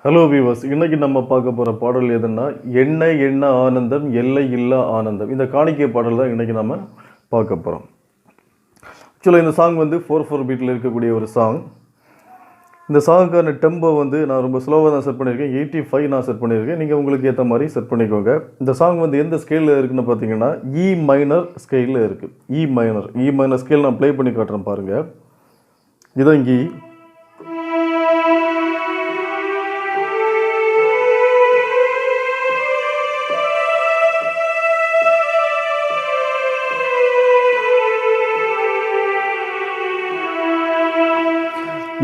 Hello viewers, இன்னைக்கு நம்ம பார்க்க போகிற பாடல் எதுன்னா என்ன என்ன ஆனந்தம் எல்லை இல்லா ஆனந்தம். இந்த காணிக்கை பாடல் தான் இன்னைக்கு நம்ம பார்க்க போகிறோம். ஆக்சுவலாக இந்த சாங் வந்து 4/4 பீட்டில் இருக்கக்கூடிய ஒரு சாங். இந்த சாங்குக்கான டெம்போ வந்து நான் ரொம்ப ஸ்லோவாக தான் செட் பண்ணியிருக்கேன். 85 நான் செட் பண்ணியிருக்கேன். நீங்கள் உங்களுக்கு ஏற்ற மாதிரி செட் பண்ணிக்கோங்க. இந்த சாங் வந்து எந்த ஸ்கேலில் இருக்குதுன்னு பார்த்தீங்கன்னா இ மைனர் ஸ்கேலில் இருக்குது. இ மைனர் ஸ்கேல் நான் ப்ளே பண்ணி காட்டுறேன் பாருங்கள். இதான் இங்கே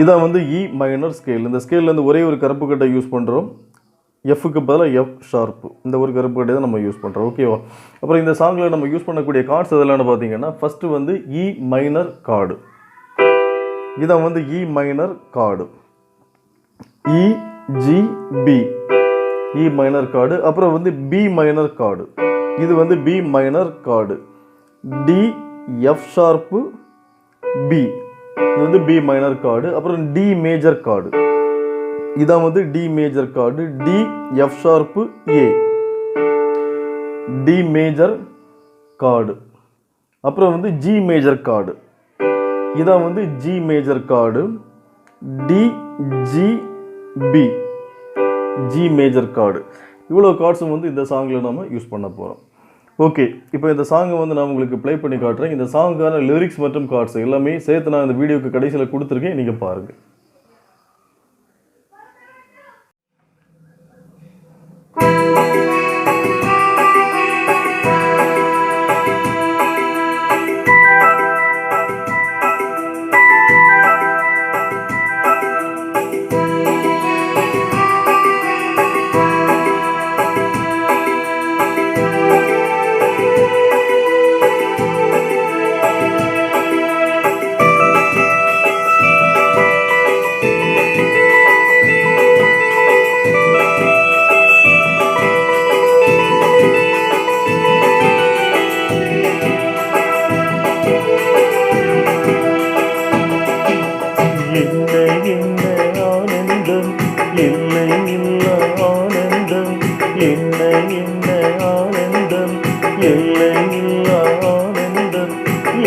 இதான் வந்து இ மைனர் ஸ்கேல். இந்த ஸ்கேல்லேருந்து ஒரே ஒரு கருப்பு கட்டை யூஸ் பண்ணுறோம். எஃப்க்கு பதிலாக எஃப் ஷார்ப்பு, இந்த ஒரு கருப்பு கட்டை தான் நம்ம யூஸ் பண்ணுறோம். ஓகேவா? அப்புறம் இந்த சாங்கில் நம்ம யூஸ் பண்ணக்கூடிய கார்ட்ஸ் எதெல்லாம் பார்த்தீங்கன்னா ஃபஸ்ட்டு வந்து இ மைனர் கார்டு. இதான் வந்து E minor chord. E G B, E minor chord. அப்புறம் வந்து பி மைனர் கார்டு. இது வந்து B minor chord. D F sharp B, இது வந்து பி மைனர் கார்டு. அப்புறம் டி மேஜர் கார்டு. இதான் வந்து D major chord. D F sharp A, D major chord. அப்புறம் வந்து ஜி மேஜர் கார்டு. இதான் வந்து G major chord. D G B, G major chord. இவ்வளோ கார்ட்ஸும் வந்து இந்த சாங்கில் நம்ம யூஸ் பண்ண போகிறோம். ஓகே, இப்போ இந்த சாங்கை வந்து நான் உங்களுக்கு ப்ளே பண்ணி காட்டுறேன். இந்த சாங்குக்கான லிரிக்ஸ் மற்றும் கார்ட்ஸ் எல்லாமே சேர்த்து நான் இந்த வீடியோக்கு கடைசியில் கொடுத்துருக்கேன். நீங்கள் பாருங்கள்.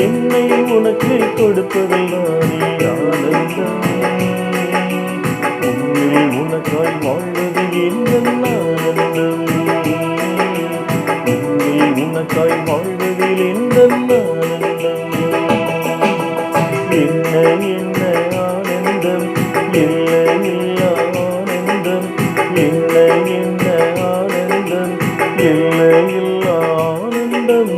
என்னை உனக்கு கொடுப்பதில்லானே ஆனந்தம், உன்னில் உனக்காய் வாழ்வது என் ஆனந்தம், உன்னில் உனக்காய் வாழ்வதில் என் ஆனந்தம். என்ன என்ன ஆனந்தம் இல்லை இல்லா ஆனந்தம், என்ன என்ன ஆனந்தம் இல்லை இல்லா ஆனந்தம்.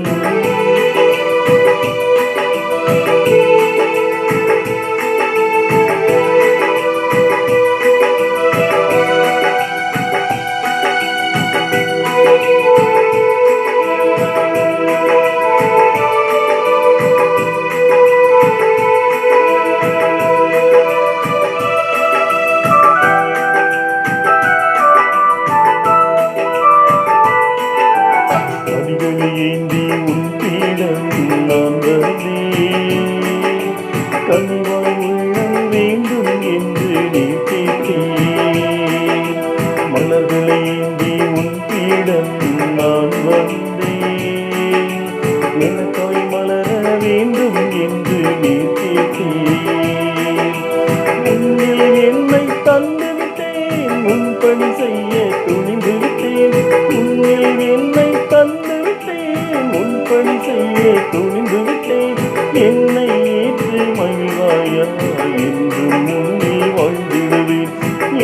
ஏந்தி உன் பீடம் நான் வந்தேன், கனிவாய் உள்ளம் வேண்டும் என்று நீ கேட்டேன். மலர்களை ஏந்தி உன் பீடம் நான் வந்தேன், எனக்காய் மலர வேண்டும் என்று நீ கேட்டேன். உன்னில் என்னை தந்து விட்டேன், உன் பணி செய்ய துணிந்து விட்டேன். உன்னில் என்னை தந்து உன் பணி செய்ய துணிந்து விட்டேன். என்னை ஏற்று மகிழ்வாயா என்றும் முன்னில் வாழ்ந்திடுவேன்.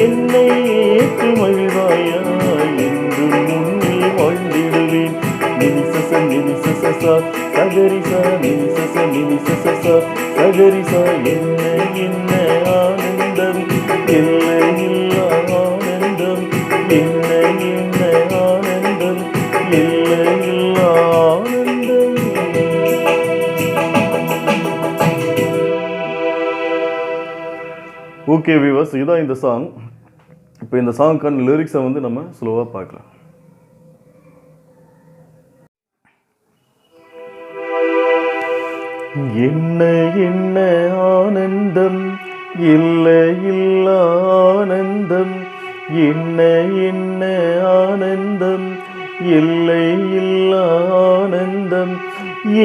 என்னை ஏற்று மகிழ்வாயா என்றும் முன்னில் வாழ்ந்திடுவேன். நிமிசச நிமிசசா சகரிசா நிமிசச நிமிசசா சகரிசா. என்ன என்ன ஆனந்தம் இல்லை இல்லா ஆனந்தம், என்ன என்ன ஆனந்தம் இல்லை இல்லா ஆனந்தம். ஓகே வியூவர்ஸ், இதுதான் இந்த சாங். இப்போ இந்த சாங்க்கான லிரிக்ஸை வந்து நம்ம ஸ்லோவாக பார்க்கலாம். என்ன என்ன ஆனந்தம் இல்லை இல்லா ஆனந்தம், என்ன என்ன ஆனந்தம், எல்லை இல்லா ஆனந்தம்,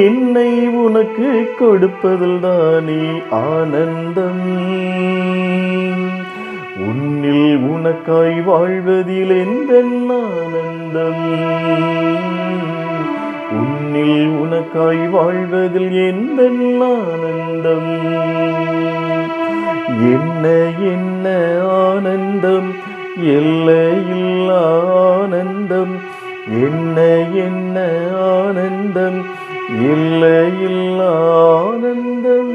என்னை உனக்கு கொடுப்பதில் தானே ஆனந்தம். உன்னில் உனக்காய் வாழ்வதில் எந்த ஆனந்தம், உன்னில் உனக்காய் வாழ்வதில் எந்த ஆனந்தம். என்ன என்ன ஆனந்தம், எல்லையில்லா ஆனந்தம், என்ன என்ன ஆனந்தம், எல்லையில்லா ஆனந்தம்.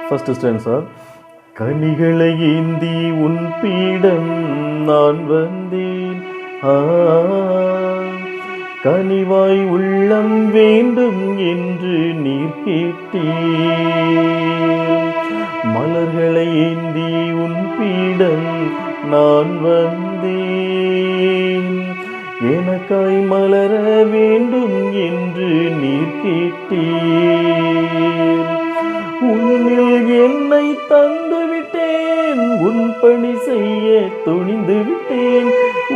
First stanza. கனிகளை ஏந்தி உன் பீடம் நான் வந்தேன், கனிவாய் உள்ளம் வேண்டும் என்று நீர் கேட்டீர். மலர்களை ஏந்தி உன் பீடம் நான் வந்தேன், எனக்காய் மலர வேண்டும் என்று நீர் கேட்டீர். உன்னில் என்னை தந்து விட்டேன், உன் பணி செய்ய துணிந்து விட்டேன்.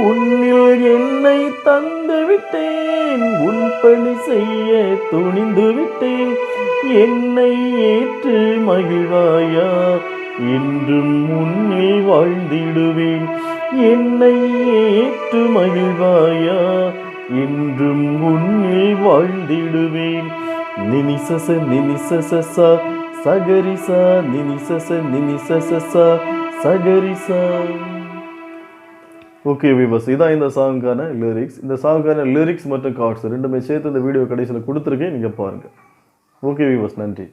உன்னில் என்னை தந்து விட்டேன், உன் பணி செய்ய துணிந்து விட்டேன். என்னை ஏற்று மகிழ்வாயா, என்றும் உன்னில் வாழ்ந்திடுவேன். என்னை ஏற்று மகிழ்வாயா, என்றும் உன்னில் வாழ்ந்திடுவேன். நினிசச நினிசசா சகரிசா, நினிசச நினிசசா சகரிசா. ஓகே வியூவர்ஸ், இதான் இந்த சாங்கான லிரிக்ஸ். இந்த சாங்கான லிரிக்ஸ் மற்றும் கார்ட்ஸ் ரெண்டுமே சேர்த்து இந்த வீடியோ கடைசியில் கொடுத்துருக்கேன், நீங்கள் பாருங்கள். ஓகே வியூவர்ஸ், நன்றி.